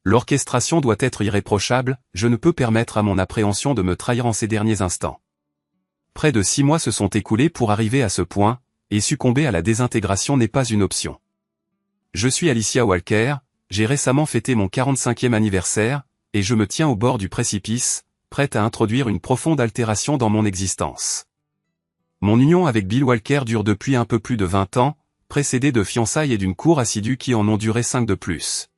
L'orchestration doit être irréprochable, je ne peux permettre à mon appréhension de me trahir en ces derniers instants. Près de 6 mois se sont écoulés pour arriver à ce point, et succomber à la désintégration n'est pas une option. Je suis Alicia Walker, j'ai récemment fêté mon 45e anniversaire, et je me tiens au bord du précipice, prête à introduire une profonde altération dans mon existence. Mon union avec Bill Walker dure depuis un peu plus de 20 ans, précédée de fiançailles et d'une cour assidue qui en ont duré 5 de plus.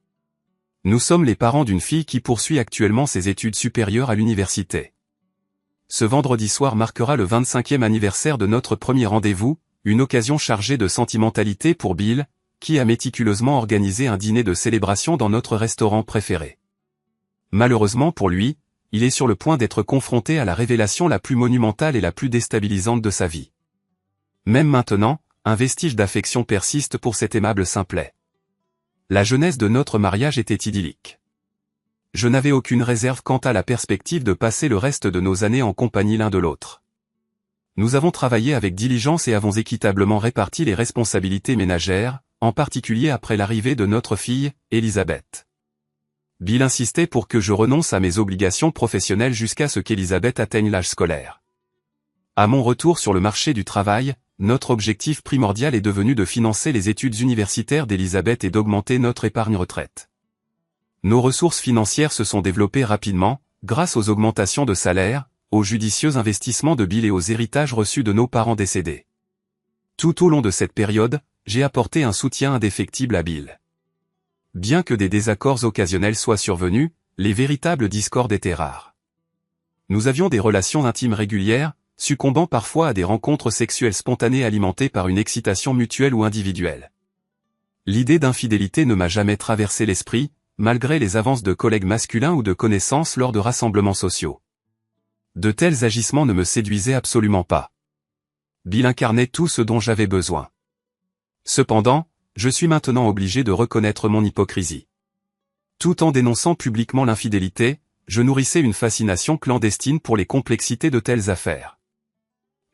Nous sommes les parents d'une fille qui poursuit actuellement ses études supérieures à l'université. Ce vendredi soir marquera le 25e anniversaire de notre premier rendez-vous, une occasion chargée de sentimentalité pour Bill, qui a méticuleusement organisé un dîner de célébration dans notre restaurant préféré. Malheureusement pour lui, il est sur le point d'être confronté à la révélation la plus monumentale et la plus déstabilisante de sa vie. Même maintenant, un vestige d'affection persiste pour cet aimable simplet. La jeunesse de notre mariage était idyllique. Je n'avais aucune réserve quant à la perspective de passer le reste de nos années en compagnie l'un de l'autre. Nous avons travaillé avec diligence et avons équitablement réparti les responsabilités ménagères, en particulier après l'arrivée de notre fille, Elisabeth. Bill insistait pour que je renonce à mes obligations professionnelles jusqu'à ce qu'Elisabeth atteigne l'âge scolaire. À mon retour sur le marché du travail, notre objectif primordial est devenu de financer les études universitaires d'Elisabeth et d'augmenter notre épargne retraite. Nos ressources financières se sont développées rapidement, grâce aux augmentations de salaire, aux judicieux investissements de Bill et aux héritages reçus de nos parents décédés. Tout au long de cette période, j'ai apporté un soutien indéfectible à Bill. Bien que des désaccords occasionnels soient survenus, les véritables discordes étaient rares. Nous avions des relations intimes régulières, succombant parfois à des rencontres sexuelles spontanées alimentées par une excitation mutuelle ou individuelle. L'idée d'infidélité ne m'a jamais traversé l'esprit, malgré les avances de collègues masculins ou de connaissances lors de rassemblements sociaux. De tels agissements ne me séduisaient absolument pas. Bill incarnait tout ce dont j'avais besoin. Cependant, je suis maintenant obligé de reconnaître mon hypocrisie. Tout en dénonçant publiquement l'infidélité, je nourrissais une fascination clandestine pour les complexités de telles affaires.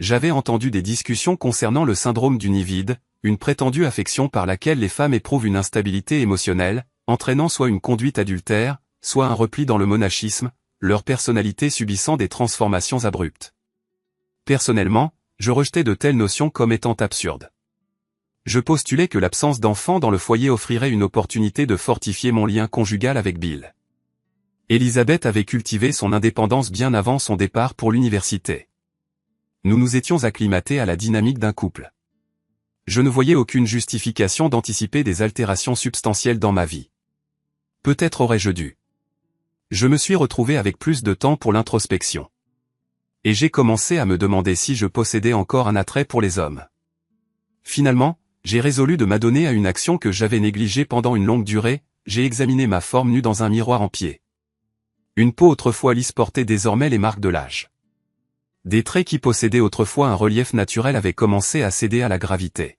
J'avais entendu des discussions concernant le syndrome du nid vide, une prétendue affection par laquelle les femmes éprouvent une instabilité émotionnelle, entraînant soit une conduite adultère, soit un repli dans le monachisme, leur personnalité subissant des transformations abruptes. Personnellement, je rejetais de telles notions comme étant absurdes. Je postulais que l'absence d'enfants dans le foyer offrirait une opportunité de fortifier mon lien conjugal avec Bill. Elisabeth avait cultivé son indépendance bien avant son départ pour l'université. Nous nous étions acclimatés à la dynamique d'un couple. Je ne voyais aucune justification d'anticiper des altérations substantielles dans ma vie. Peut-être aurais-je dû. Je me suis retrouvé avec plus de temps pour l'introspection. Et j'ai commencé à me demander si je possédais encore un attrait pour les hommes. Finalement, j'ai résolu de m'adonner à une action que j'avais négligée pendant une longue durée, j'ai examiné ma forme nue dans un miroir en pied. Une peau autrefois lisse portait désormais les marques de l'âge. Des traits qui possédaient autrefois un relief naturel avaient commencé à céder à la gravité.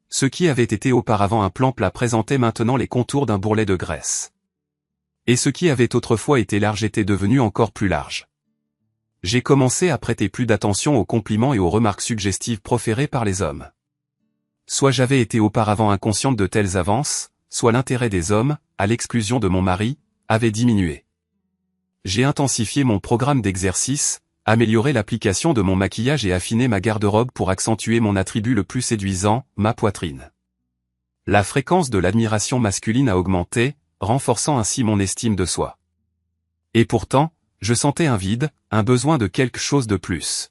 Ce qui avait été auparavant un plan plat présentait maintenant les contours d'un bourrelet de graisse. Et ce qui avait autrefois été large était devenu encore plus large. J'ai commencé à prêter plus d'attention aux compliments et aux remarques suggestives proférées par les hommes. Soit j'avais été auparavant inconsciente de telles avances, soit l'intérêt des hommes, à l'exclusion de mon mari, avait diminué. J'ai intensifié mon programme d'exercice, amélioré l'application de mon maquillage et affiné ma garde-robe pour accentuer mon attribut le plus séduisant, ma poitrine. La fréquence de l'admiration masculine a augmenté, renforçant ainsi mon estime de soi. Et pourtant, je sentais un vide, un besoin de quelque chose de plus.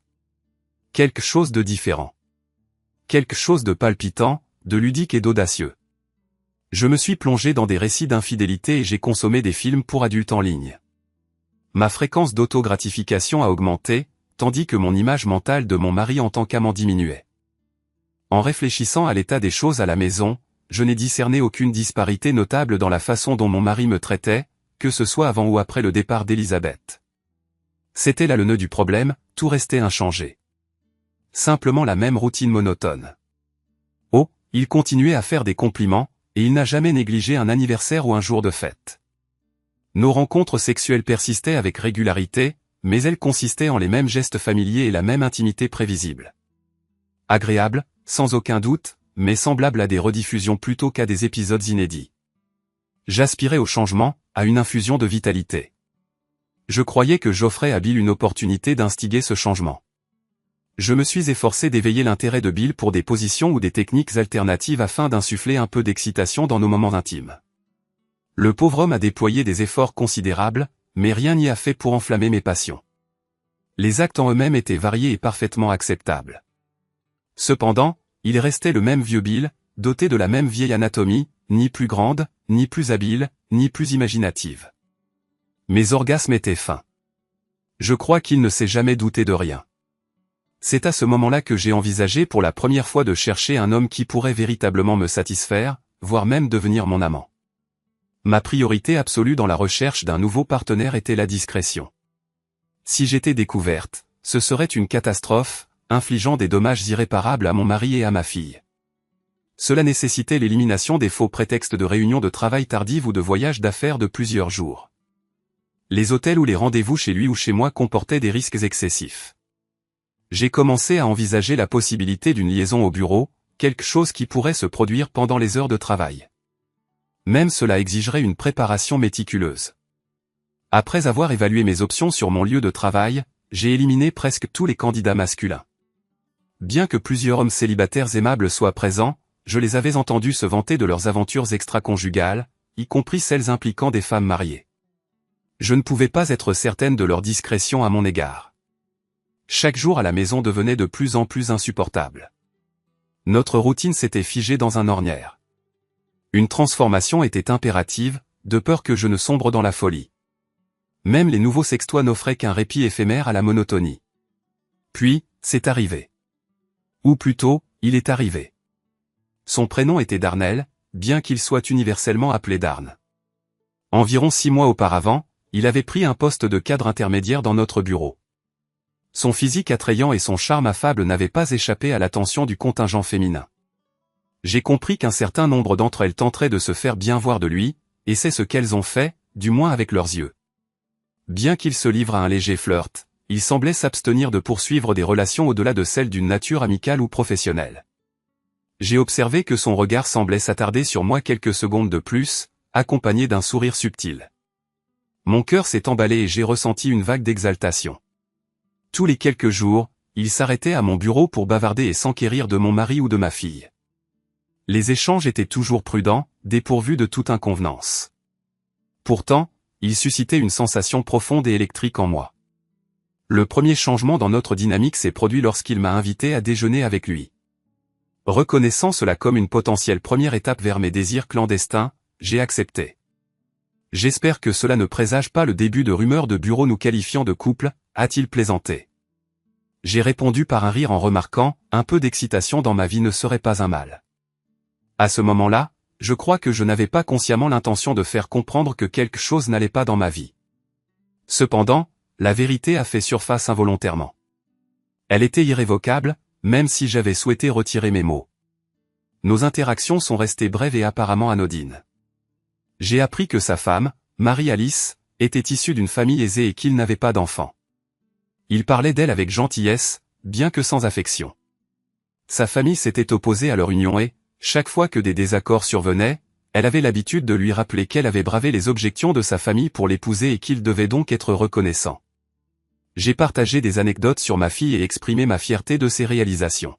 Quelque chose de différent. Quelque chose de palpitant, de ludique et d'audacieux. Je me suis plongé dans des récits d'infidélité et j'ai consommé des films pour adultes en ligne. Ma fréquence d'autogratification a augmenté, tandis que mon image mentale de mon mari en tant qu'amant diminuait. En réfléchissant à l'état des choses à la maison, je n'ai discerné aucune disparité notable dans la façon dont mon mari me traitait, que ce soit avant ou après le départ d'Elisabeth. C'était là le nœud du problème, tout restait inchangé. Simplement la même routine monotone. Oh, il continuait à faire des compliments, et il n'a jamais négligé un anniversaire ou un jour de fête. Nos rencontres sexuelles persistaient avec régularité, mais elles consistaient en les mêmes gestes familiers et la même intimité prévisible. Agréable, sans aucun doute, mais semblable à des rediffusions plutôt qu'à des épisodes inédits. J'aspirais au changement, à une infusion de vitalité. Je croyais que j'offrais à Bill une opportunité d'instiguer ce changement. Je me suis efforcé d'éveiller l'intérêt de Bill pour des positions ou des techniques alternatives afin d'insuffler un peu d'excitation dans nos moments intimes. Le pauvre homme a déployé des efforts considérables, mais rien n'y a fait pour enflammer mes passions. Les actes en eux-mêmes étaient variés et parfaitement acceptables. Cependant, il restait le même vieux Bill, doté de la même vieille anatomie, ni plus grande, ni plus habile, ni plus imaginative. Mes orgasmes étaient fins. Je crois qu'il ne s'est jamais douté de rien. C'est à ce moment-là que j'ai envisagé pour la première fois de chercher un homme qui pourrait véritablement me satisfaire, voire même devenir mon amant. Ma priorité absolue dans la recherche d'un nouveau partenaire était la discrétion. Si j'étais découverte, ce serait une catastrophe, infligeant des dommages irréparables à mon mari et à ma fille. Cela nécessitait l'élimination des faux prétextes de réunions de travail tardives ou de voyages d'affaires de plusieurs jours. Les hôtels ou les rendez-vous chez lui ou chez moi comportaient des risques excessifs. J'ai commencé à envisager la possibilité d'une liaison au bureau, quelque chose qui pourrait se produire pendant les heures de travail. Même cela exigerait une préparation méticuleuse. Après avoir évalué mes options sur mon lieu de travail, j'ai éliminé presque tous les candidats masculins. Bien que plusieurs hommes célibataires aimables soient présents, je les avais entendus se vanter de leurs aventures extra-conjugales, y compris celles impliquant des femmes mariées. Je ne pouvais pas être certaine de leur discrétion à mon égard. Chaque jour à la maison devenait de plus en plus insupportable. Notre routine s'était figée dans un ornière. Une transformation était impérative, de peur que je ne sombre dans la folie. Même les nouveaux sextois n'offraient qu'un répit éphémère à la monotonie. Puis, c'est arrivé. Ou plutôt, il est arrivé. Son prénom était Darnell, bien qu'il soit universellement appelé Darn. Environ 6 mois auparavant, il avait pris un poste de cadre intermédiaire dans notre bureau. Son physique attrayant et son charme affable n'avaient pas échappé à l'attention du contingent féminin. J'ai compris qu'un certain nombre d'entre elles tenteraient de se faire bien voir de lui, et c'est ce qu'elles ont fait, du moins avec leurs yeux. Bien qu'il se livre à un léger flirt, il semblait s'abstenir de poursuivre des relations au-delà de celles d'une nature amicale ou professionnelle. J'ai observé que son regard semblait s'attarder sur moi quelques secondes de plus, accompagné d'un sourire subtil. Mon cœur s'est emballé et j'ai ressenti une vague d'exaltation. Tous les quelques jours, il s'arrêtait à mon bureau pour bavarder et s'enquérir de mon mari ou de ma fille. Les échanges étaient toujours prudents, dépourvus de toute inconvenance. Pourtant, il suscitait une sensation profonde et électrique en moi. Le premier changement dans notre dynamique s'est produit lorsqu'il m'a invité à déjeuner avec lui. Reconnaissant cela comme une potentielle première étape vers mes désirs clandestins, j'ai accepté. J'espère que cela ne présage pas le début de rumeurs de bureau nous qualifiant de couple, a-t-il plaisanté. J'ai répondu par un rire en remarquant, un peu d'excitation dans ma vie ne serait pas un mal. À ce moment-là, je crois que je n'avais pas consciemment l'intention de faire comprendre que quelque chose n'allait pas dans ma vie. Cependant, la vérité a fait surface involontairement. Elle était irrévocable, même si j'avais souhaité retirer mes mots. Nos interactions sont restées brèves et apparemment anodines. J'ai appris que sa femme, Marie-Alice, était issue d'une famille aisée et qu'il n'avait pas d'enfant. Il parlait d'elle avec gentillesse, bien que sans affection. Sa famille s'était opposée à leur union et, chaque fois que des désaccords survenaient, elle avait l'habitude de lui rappeler qu'elle avait bravé les objections de sa famille pour l'épouser et qu'il devait donc être reconnaissant. J'ai partagé des anecdotes sur ma fille et exprimé ma fierté de ses réalisations.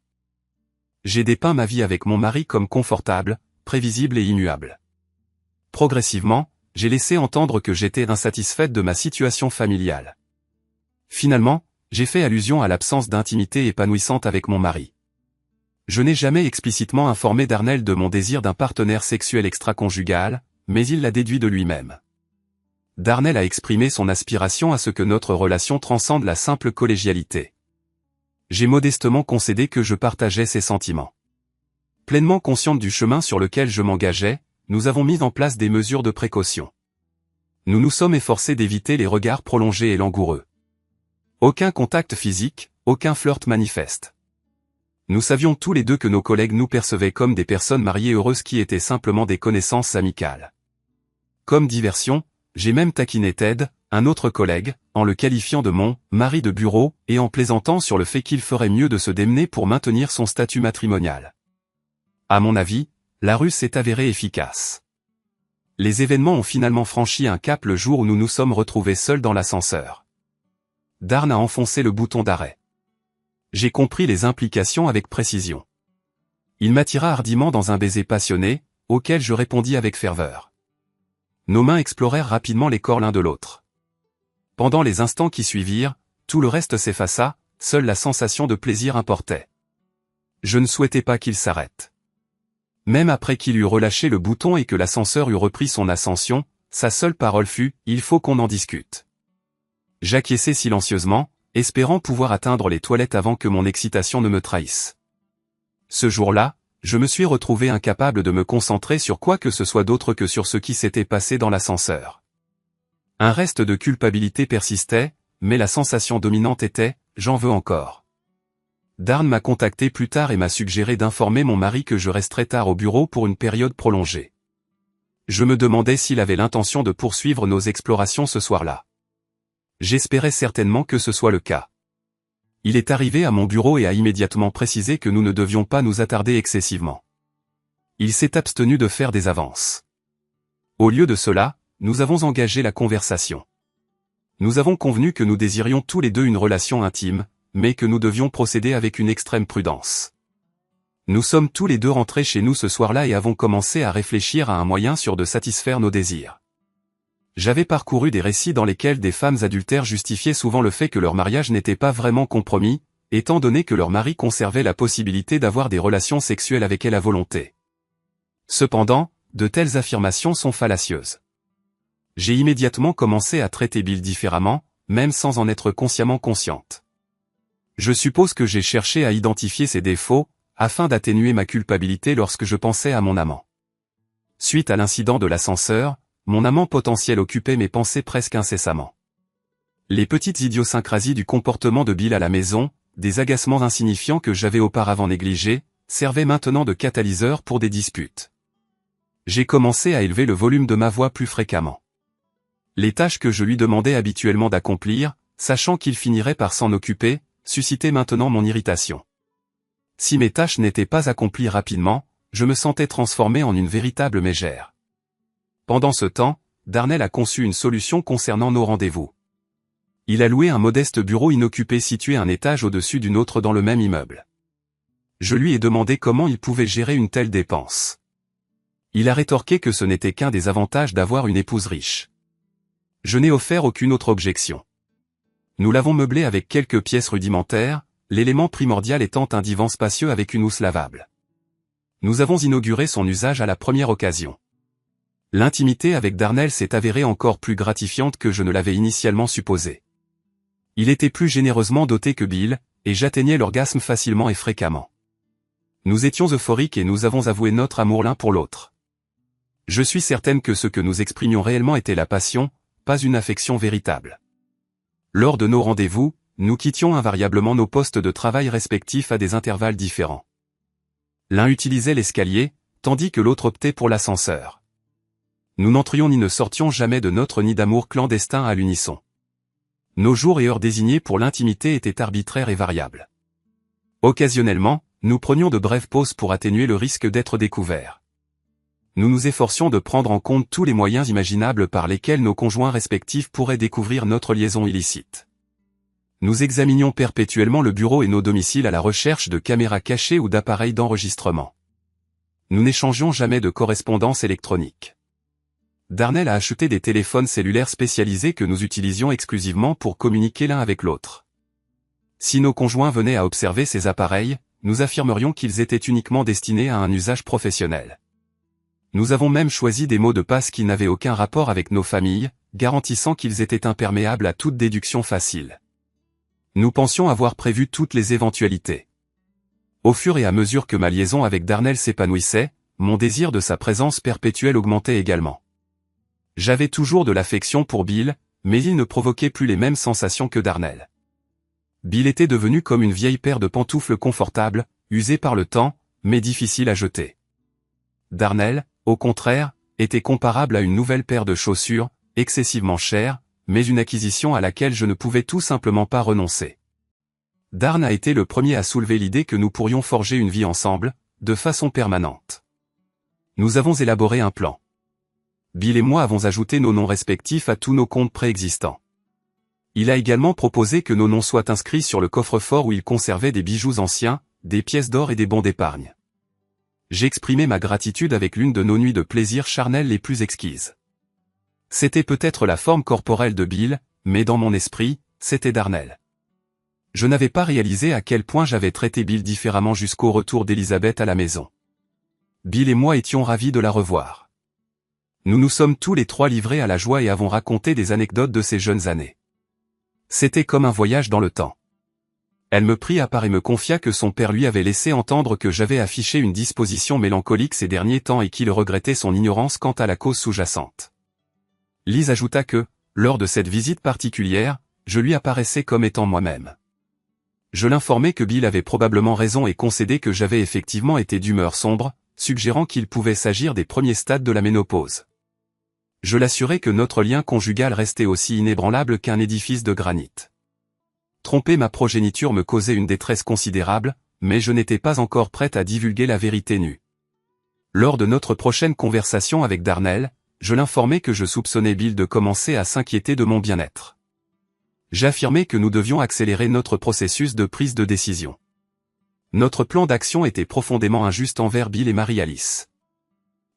J'ai dépeint ma vie avec mon mari comme confortable, prévisible et immuable. Progressivement, j'ai laissé entendre que j'étais insatisfaite de ma situation familiale. Finalement, j'ai fait allusion à l'absence d'intimité épanouissante avec mon mari. Je n'ai jamais explicitement informé Darnell de mon désir d'un partenaire sexuel extra-conjugal, mais il l'a déduit de lui-même. Darnell a exprimé son aspiration à ce que notre relation transcende la simple collégialité. J'ai modestement concédé que je partageais ses sentiments. Pleinement consciente du chemin sur lequel je m'engageais, nous avons mis en place des mesures de précaution. Nous nous sommes efforcés d'éviter les regards prolongés et langoureux. Aucun contact physique, aucun flirt manifeste. Nous savions tous les deux que nos collègues nous percevaient comme des personnes mariées heureuses qui étaient simplement des connaissances amicales. Comme diversion, j'ai même taquiné Ted, un autre collègue, en le qualifiant de mon « mari de bureau » et en plaisantant sur le fait qu'il ferait mieux de se démener pour maintenir son statut matrimonial. À mon avis, la ruse s'est avérée efficace. Les événements ont finalement franchi un cap le jour où nous nous sommes retrouvés seuls dans l'ascenseur. Darn a enfoncé le bouton d'arrêt. J'ai compris les implications avec précision. Il m'attira hardiment dans un baiser passionné, auquel je répondis avec ferveur. Nos mains explorèrent rapidement les corps l'un de l'autre. Pendant les instants qui suivirent, tout le reste s'effaça, seule la sensation de plaisir importait. Je ne souhaitais pas qu'il s'arrête. Même après qu'il eut relâché le bouton et que l'ascenseur eut repris son ascension, sa seule parole fut « Il faut qu'on en discute ». J'acquiesçai silencieusement, espérant pouvoir atteindre les toilettes avant que mon excitation ne me trahisse. Ce jour-là, je me suis retrouvé incapable de me concentrer sur quoi que ce soit d'autre que sur ce qui s'était passé dans l'ascenseur. Un reste de culpabilité persistait, mais la sensation dominante était « j'en veux encore ». Darn m'a contacté plus tard et m'a suggéré d'informer mon mari que je resterais tard au bureau pour une période prolongée. Je me demandais s'il avait l'intention de poursuivre nos explorations ce soir-là. J'espérais certainement que ce soit le cas. Il est arrivé à mon bureau et a immédiatement précisé que nous ne devions pas nous attarder excessivement. Il s'est abstenu de faire des avances. Au lieu de cela, nous avons engagé la conversation. Nous avons convenu que nous désirions tous les deux une relation intime, mais que nous devions procéder avec une extrême prudence. Nous sommes tous les deux rentrés chez nous ce soir-là et avons commencé à réfléchir à un moyen sûr de satisfaire nos désirs. J'avais parcouru des récits dans lesquels des femmes adultères justifiaient souvent le fait que leur mariage n'était pas vraiment compromis, étant donné que leur mari conservait la possibilité d'avoir des relations sexuelles avec elles à volonté. Cependant, de telles affirmations sont fallacieuses. J'ai immédiatement commencé à traiter Bill différemment, même sans en être consciemment consciente. Je suppose que j'ai cherché à identifier ses défauts, afin d'atténuer ma culpabilité lorsque je pensais à mon amant. Suite à l'incident de l'ascenseur, mon amant potentiel occupait mes pensées presque incessamment. Les petites idiosyncrasies du comportement de Bill à la maison, des agacements insignifiants que j'avais auparavant négligés, servaient maintenant de catalyseur pour des disputes. J'ai commencé à élever le volume de ma voix plus fréquemment. Les tâches que je lui demandais habituellement d'accomplir, sachant qu'il finirait par s'en occuper, suscitaient maintenant mon irritation. Si mes tâches n'étaient pas accomplies rapidement, je me sentais transformé en une véritable mégère. Pendant ce temps, Darnell a conçu une solution concernant nos rendez-vous. Il a loué un modeste bureau inoccupé situé un étage au-dessus d'une autre dans le même immeuble. Je lui ai demandé comment il pouvait gérer une telle dépense. Il a rétorqué que ce n'était qu'un des avantages d'avoir une épouse riche. Je n'ai offert aucune autre objection. Nous l'avons meublé avec quelques pièces rudimentaires, l'élément primordial étant un divan spacieux avec une housse lavable. Nous avons inauguré son usage à la première occasion. L'intimité avec Darnell s'est avérée encore plus gratifiante que je ne l'avais initialement supposé. Il était plus généreusement doté que Bill, et j'atteignais l'orgasme facilement et fréquemment. Nous étions euphoriques et nous avons avoué notre amour l'un pour l'autre. Je suis certaine que ce que nous exprimions réellement était la passion, pas une affection véritable. Lors de nos rendez-vous, nous quittions invariablement nos postes de travail respectifs à des intervalles différents. L'un utilisait l'escalier, tandis que l'autre optait pour l'ascenseur. Nous n'entrions ni ne sortions jamais de notre nid d'amour clandestin à l'unisson. Nos jours et heures désignés pour l'intimité étaient arbitraires et variables. Occasionnellement, nous prenions de brèves pauses pour atténuer le risque d'être découverts. Nous nous efforcions de prendre en compte tous les moyens imaginables par lesquels nos conjoints respectifs pourraient découvrir notre liaison illicite. Nous examinions perpétuellement le bureau et nos domiciles à la recherche de caméras cachées ou d'appareils d'enregistrement. Nous n'échangions jamais de correspondance électronique. Darnell a acheté des téléphones cellulaires spécialisés que nous utilisions exclusivement pour communiquer l'un avec l'autre. Si nos conjoints venaient à observer ces appareils, nous affirmerions qu'ils étaient uniquement destinés à un usage professionnel. Nous avons même choisi des mots de passe qui n'avaient aucun rapport avec nos familles, garantissant qu'ils étaient imperméables à toute déduction facile. Nous pensions avoir prévu toutes les éventualités. Au fur et à mesure que ma liaison avec Darnell s'épanouissait, mon désir de sa présence perpétuelle augmentait également. J'avais toujours de l'affection pour Bill, mais il ne provoquait plus les mêmes sensations que Darnell. Bill était devenu comme une vieille paire de pantoufles confortables, usée par le temps, mais difficile à jeter. Darnell, au contraire, était comparable à une nouvelle paire de chaussures, excessivement chère, mais une acquisition à laquelle je ne pouvais tout simplement pas renoncer. Darn a été le premier à soulever l'idée que nous pourrions forger une vie ensemble, de façon permanente. Nous avons élaboré un plan. Bill et moi avons ajouté nos noms respectifs à tous nos comptes préexistants. Il a également proposé que nos noms soient inscrits sur le coffre-fort où il conservait des bijoux anciens, des pièces d'or et des bons d'épargne. J'ai exprimé ma gratitude avec l'une de nos nuits de plaisir charnel les plus exquises. C'était peut-être la forme corporelle de Bill, mais dans mon esprit, c'était Darnell. Je n'avais pas réalisé à quel point j'avais traité Bill différemment jusqu'au retour d'Elizabeth à la maison. Bill et moi étions ravis de la revoir. Nous nous sommes tous les trois livrés à la joie et avons raconté des anecdotes de ces jeunes années. C'était comme un voyage dans le temps. Elle me prit à part et me confia que son père lui avait laissé entendre que j'avais affiché une disposition mélancolique ces derniers temps et qu'il regrettait son ignorance quant à la cause sous-jacente. Liz ajouta que, lors de cette visite particulière, je lui apparaissais comme étant moi-même. Je l'informai que Bill avait probablement raison et concédai que j'avais effectivement été d'humeur sombre, suggérant qu'il pouvait s'agir des premiers stades de la ménopause. Je l'assurai que notre lien conjugal restait aussi inébranlable qu'un édifice de granit. Tromper ma progéniture me causait une détresse considérable, mais je n'étais pas encore prête à divulguer la vérité nue. Lors de notre prochaine conversation avec Darnell, je l'informai que je soupçonnais Bill de commencer à s'inquiéter de mon bien-être. J'affirmai que nous devions accélérer notre processus de prise de décision. Notre plan d'action était profondément injuste envers Bill et Marie-Alice.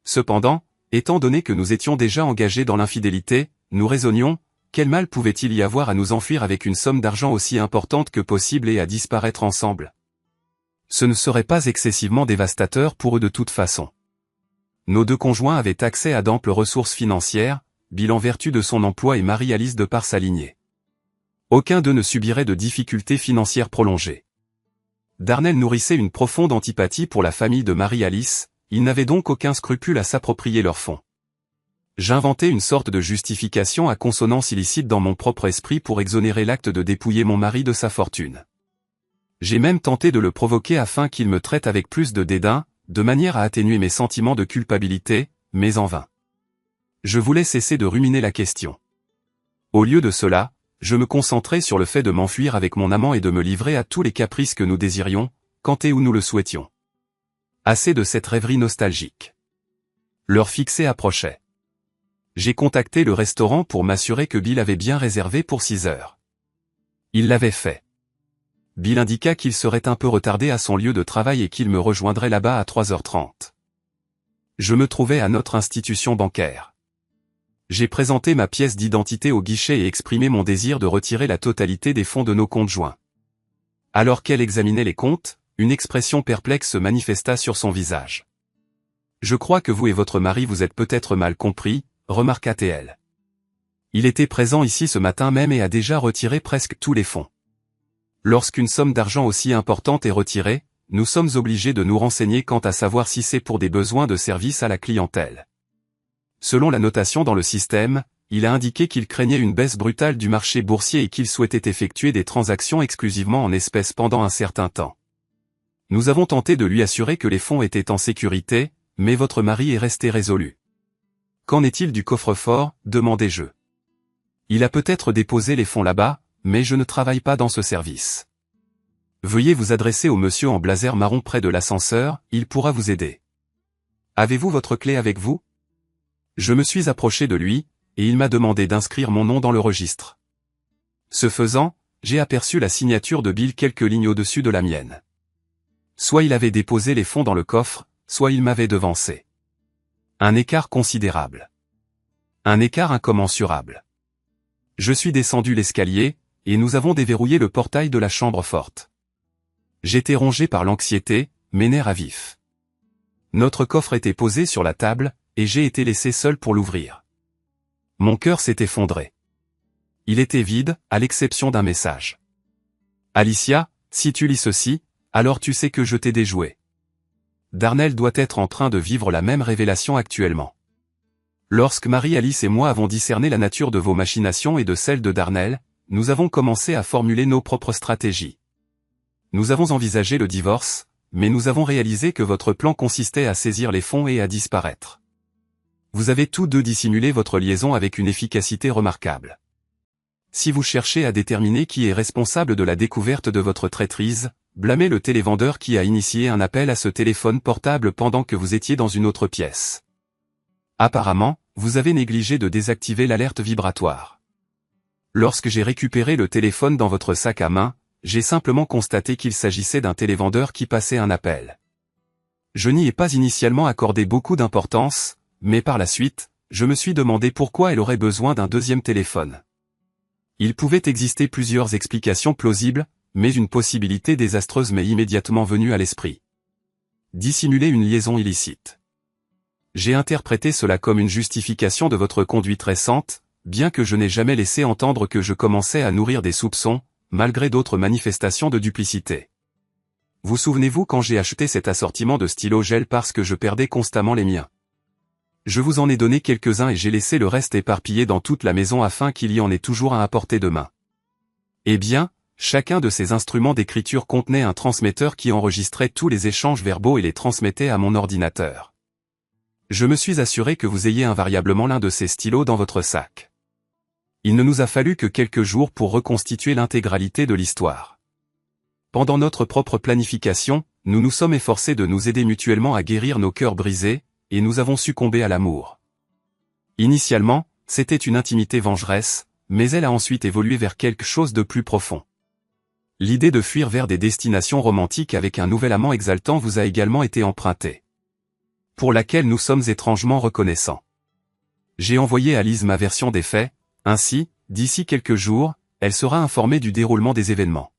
Cependant, étant donné que nous étions déjà engagés dans l'infidélité, nous raisonnions, quel mal pouvait-il y avoir à nous enfuir avec une somme d'argent aussi importante que possible et à disparaître ensemble? Ce ne serait pas excessivement dévastateur pour eux de toute façon. Nos deux conjoints avaient accès à d'amples ressources financières, Bill en vertu de son emploi et Marie-Alice de par sa lignée. Aucun d'eux ne subirait de difficultés financières prolongées. Darnell nourrissait une profonde antipathie pour la famille de Marie-Alice, il n'avait donc aucun scrupule à s'approprier leurs fonds. J'inventai une sorte de justification à consonance illicite dans mon propre esprit pour exonérer l'acte de dépouiller mon mari de sa fortune. J'ai même tenté de le provoquer afin qu'il me traite avec plus de dédain, de manière à atténuer mes sentiments de culpabilité, mais en vain. Je voulais cesser de ruminer la question. Au lieu de cela, je me concentrais sur le fait de m'enfuir avec mon amant et de me livrer à tous les caprices que nous désirions, quand et où nous le souhaitions. Assez de cette rêverie nostalgique. L'heure fixée approchait. J'ai contacté le restaurant pour m'assurer que Bill avait bien réservé pour 6 heures. Il l'avait fait. Bill indiqua qu'il serait un peu retardé à son lieu de travail et qu'il me rejoindrait là-bas à 3h30. Je me trouvais à notre institution bancaire. J'ai présenté ma pièce d'identité au guichet et exprimé mon désir de retirer la totalité des fonds de nos comptes joints. Alors qu'elle examinait les comptes, une expression perplexe se manifesta sur son visage. « Je crois que vous et votre mari vous êtes peut-être mal compris », remarqua-t-elle. Il était présent ici ce matin même et a déjà retiré presque tous les fonds. Lorsqu'une somme d'argent aussi importante est retirée, nous sommes obligés de nous renseigner quant à savoir si c'est pour des besoins de service à la clientèle. Selon la notation dans le système, il a indiqué qu'il craignait une baisse brutale du marché boursier et qu'il souhaitait effectuer des transactions exclusivement en espèces pendant un certain temps. Nous avons tenté de lui assurer que les fonds étaient en sécurité, mais votre mari est resté résolu. Qu'en est-il du coffre-fort, demandai-je. Il a peut-être déposé les fonds là-bas, mais je ne travaille pas dans ce service. Veuillez vous adresser au monsieur en blazer marron près de l'ascenseur, il pourra vous aider. Avez-vous votre clé avec vous? Je me suis approché de lui, et il m'a demandé d'inscrire mon nom dans le registre. Ce faisant, j'ai aperçu la signature de Bill quelques lignes au-dessus de la mienne. Soit il avait déposé les fonds dans le coffre, soit il m'avait devancé. Un écart considérable. Un écart incommensurable. Je suis descendu l'escalier, et nous avons déverrouillé le portail de la chambre forte. J'étais rongé par l'anxiété, mes nerfs à vif. Notre coffre était posé sur la table, et j'ai été laissé seul pour l'ouvrir. Mon cœur s'est effondré. Il était vide, à l'exception d'un message. Alicia, si tu lis ceci, alors tu sais que je t'ai déjoué. Darnell doit être en train de vivre la même révélation actuellement. Lorsque Marie-Alice et moi avons discerné la nature de vos machinations et de celle de Darnell, nous avons commencé à formuler nos propres stratégies. Nous avons envisagé le divorce, mais nous avons réalisé que votre plan consistait à saisir les fonds et à disparaître. Vous avez tous deux dissimulé votre liaison avec une efficacité remarquable. Si vous cherchez à déterminer qui est responsable de la découverte de votre traîtrise, blâmez le télévendeur qui a initié un appel à ce téléphone portable pendant que vous étiez dans une autre pièce. Apparemment, vous avez négligé de désactiver l'alerte vibratoire. Lorsque j'ai récupéré le téléphone dans votre sac à main, j'ai simplement constaté qu'il s'agissait d'un télévendeur qui passait un appel. Je n'y ai pas initialement accordé beaucoup d'importance, mais par la suite, je me suis demandé pourquoi elle aurait besoin d'un deuxième téléphone. Il pouvait exister plusieurs explications plausibles, mais une possibilité désastreuse m'est immédiatement venue à l'esprit. Dissimuler une liaison illicite. J'ai interprété cela comme une justification de votre conduite récente, bien que je n'ai jamais laissé entendre que je commençais à nourrir des soupçons, malgré d'autres manifestations de duplicité. Vous souvenez-vous quand j'ai acheté cet assortiment de stylos gel parce que je perdais constamment les miens? Je vous en ai donné quelques-uns et j'ai laissé le reste éparpillé dans toute la maison afin qu'il y en ait toujours un à portée de main. Eh bien, chacun de ces instruments d'écriture contenait un transmetteur qui enregistrait tous les échanges verbaux et les transmettait à mon ordinateur. Je me suis assuré que vous ayez invariablement l'un de ces stylos dans votre sac. Il ne nous a fallu que quelques jours pour reconstituer l'intégralité de l'histoire. Pendant notre propre planification, nous nous sommes efforcés de nous aider mutuellement à guérir nos cœurs brisés, et nous avons succombé à l'amour. Initialement, c'était une intimité vengeresse, mais elle a ensuite évolué vers quelque chose de plus profond. L'idée de fuir vers des destinations romantiques avec un nouvel amant exaltant vous a également été empruntée. Pour laquelle nous sommes étrangement reconnaissants. J'ai envoyé à Lise ma version des faits, ainsi, d'ici quelques jours, elle sera informée du déroulement des événements.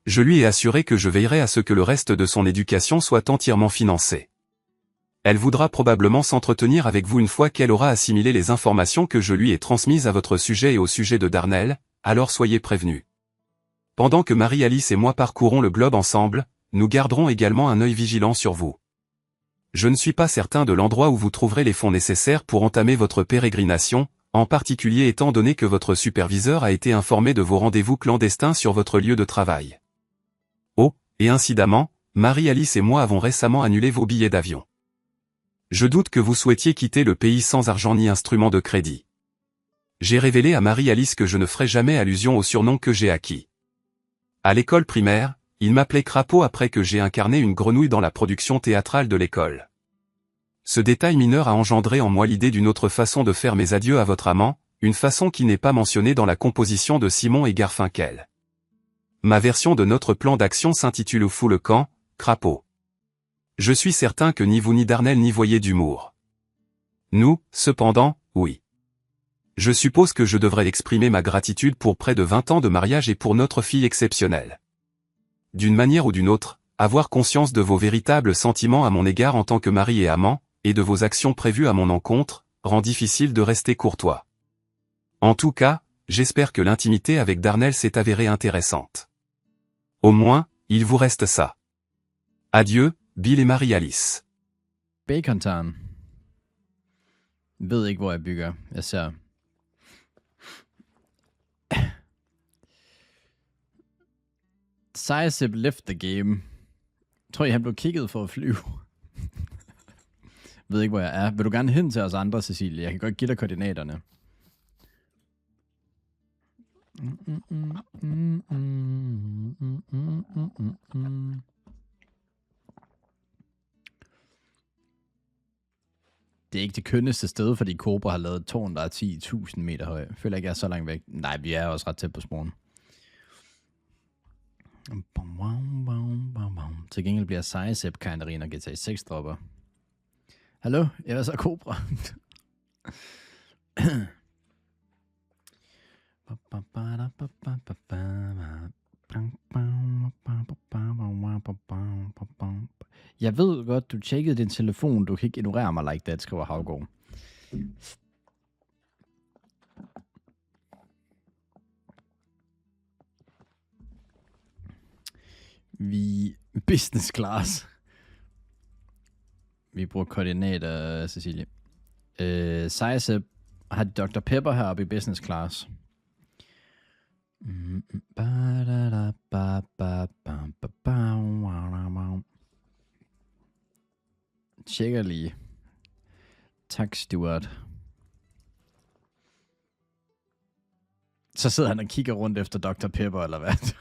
Je lui ai assuré que je veillerai à ce que le reste de son éducation soit entièrement financé. Elle voudra probablement s'entretenir avec vous une fois qu'elle aura assimilé les informations que je lui ai transmises à votre sujet et au sujet de Darnell, alors soyez prévenus. Pendant que Marie-Alice et moi parcourons le globe ensemble, nous garderons également un œil vigilant sur vous. Je ne suis pas certain de l'endroit où vous trouverez les fonds nécessaires pour entamer votre pérégrination, en particulier étant donné que votre superviseur a été informé de vos rendez-vous clandestins sur votre lieu de travail. Oh, et incidemment, Marie-Alice et moi avons récemment annulé vos billets d'avion. Je doute que vous souhaitiez quitter le pays sans argent ni instrument de crédit. J'ai révélé à Marie-Alice que je ne ferai jamais allusion au surnom que j'ai acquis. À l'école primaire, il m'appelait Crapaud après que j'ai incarné une grenouille dans la production théâtrale de l'école. Ce détail mineur a engendré en moi l'idée d'une autre façon de faire mes adieux à votre amant, une façon qui n'est pas mentionnée dans la composition de Simon et Garfinkel. Ma version de notre plan d'action s'intitule Fou le camp, Crapaud. Je suis certain que ni vous ni Darnell n'y voyez d'humour. Nous, cependant, oui. Je suppose que je devrais exprimer ma gratitude pour près de 20 ans de mariage et pour notre fille exceptionnelle. D'une manière ou d'une autre, avoir conscience de vos véritables sentiments à mon égard en tant que mari et amant, et de vos actions prévues à mon encontre, rend difficile de rester courtois. En tout cas, j'espère que l'intimité avec Darnell s'est avérée intéressante. Au moins, il vous reste ça. Adieu, Bill et Marie-Alice. Bacontown. Ved ikke, hvor jeg bygger. Jeg ser... Sizeb left the game. Tror I, han blev kigget for at flyve? Ved ikke, hvor jeg er. Vil du gerne hen til os andre, Cecilie? Jeg kan godt give dig koordinaterne. Det er ikke det kønneste sted, fordi Cobra har lavet et tårn, der er 10.000 meter høj. Jeg føler ikke, jeg er så langt væk. Nej, vi er også ret tæt på sporen. Til gengæld bliver Sizeb Kaineri, når GTA 6 dropper. Hallo? Jeg er så Cobra. Jeg ved godt, du tjekkede din telefon. Du kan ikke ignorere mig like that, skriver Havgård. Vi business class. Vi bruger koordinater, Cecilie. Sizeb har Dr. Pepper heroppe i business class. Tjekker lige. Tak, Stuart. Så sidder han og kigger rundt efter Dr. Pepper, eller hvad?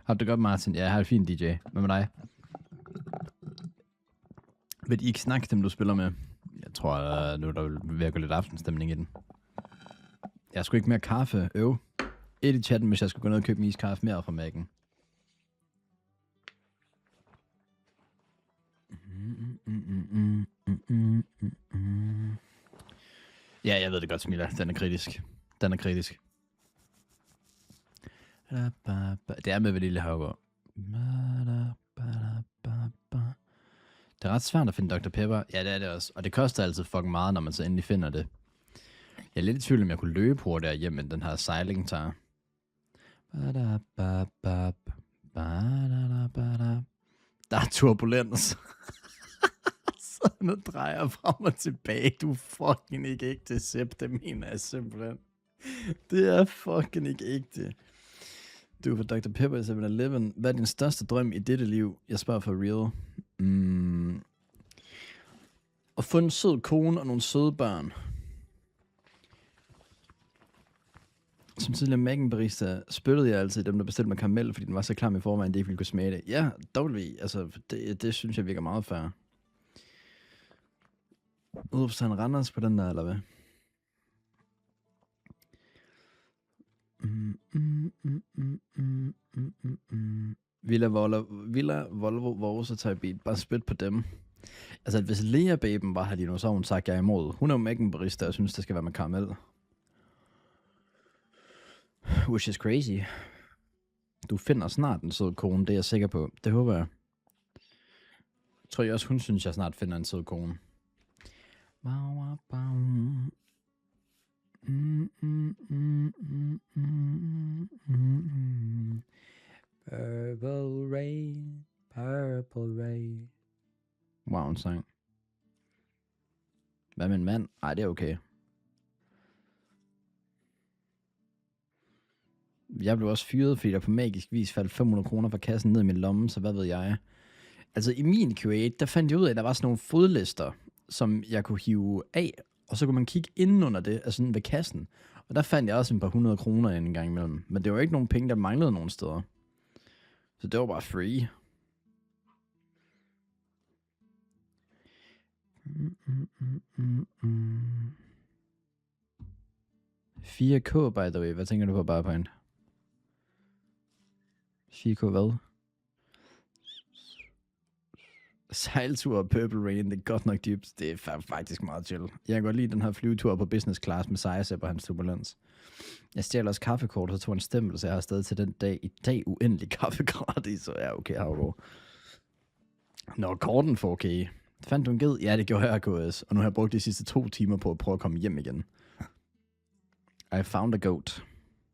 Har du det godt, Martin? Ja, jeg har et fint DJ. Hvad med dig? Vil I ikke snakke dem, du spiller med? Jeg tror, nu er der ved at gå lidt aftenstemning i den. Jeg skulle ikke mere kaffe. Et i chatten, hvis jeg skulle gå ned og købe en iskaffe mere fra Mac'en. Ja, jeg ved det godt, Smilla. Den er kritisk. Det er med Vanille Havgård. Det er ret svært at finde Dr. Pepper. Ja, det er det også. Og det koster altid fucking meget, når man så endelig finder det. Jeg er lidt i tvivl, om jeg kunne løbe hurtigere hjem, end den her sejling tager. Der er turbulens. Så nu drejer jeg frem og tilbage. Du er fucking ikke ægte, Sepp. Det mener jeg simpelthen. Det er fucking ikke ægte. Du er for Dr. Pepper i 7-Eleven. Hvad er din største drøm i dette liv? Jeg spørger for real. At få en sød kone og nogle søde børn. Som tidligere Mac'en-barista spyttede jeg altid dem, der bestilte mig karamel, fordi den var så klam i forvejen, det ikke ville kunne smage det. Ja, W, altså det synes jeg virker meget fair. Udopstegn Randers på den der, eller hvad? Villa Volvo, hvor så tager jeg bare spyt på dem. Altså, hvis Lea Baben var her lige nu, så har hun sagt, jeg er imod. Hun er jo Mac'en-barista, og synes, det skal være med karamel. Which is crazy. Du finder snart en sød kone, det er jeg sikker på. Det håber jeg. Tror jeg også, hun synes, jeg snart finder en sød kone. Purple rain, purple rain. Wow, en sang. Hvad med en mand? Ej, det er okay. Jeg blev også fyret, fordi der på magisk vis faldt 500 kroner fra kassen ned i min lomme, så hvad ved jeg. Altså i min Q8, der fandt jeg ud af, at der var sådan nogle fodlister, som jeg kunne hive af, og så kunne man kigge inden under det, altså ved kassen. Og der fandt jeg også et par 100 kroner en gang imellem. Men det var ikke nogen penge, der manglede nogen steder. Så det var bare free. Mm. 4K, by the way. Hvad tænker du på, Barpoint? 4K hvad? Sejltur og Purple Rain, det er godt nok dybt. Det er faktisk meget chill. Jeg kan godt lide den her flyvetur på business class med Sejsep og hans turbulens. Jeg stjal også kaffekort, og så tog en stempel, så jeg har stadig til den dag i dag uendelig kaffe gratis. Så ja, okay, Havgård. Nå, korten for okay. Fandt du en ged? Ja, det gjorde jeg, KS. Og nu har jeg brugt de sidste 2 timer på at prøve at komme hjem igen. I found a goat.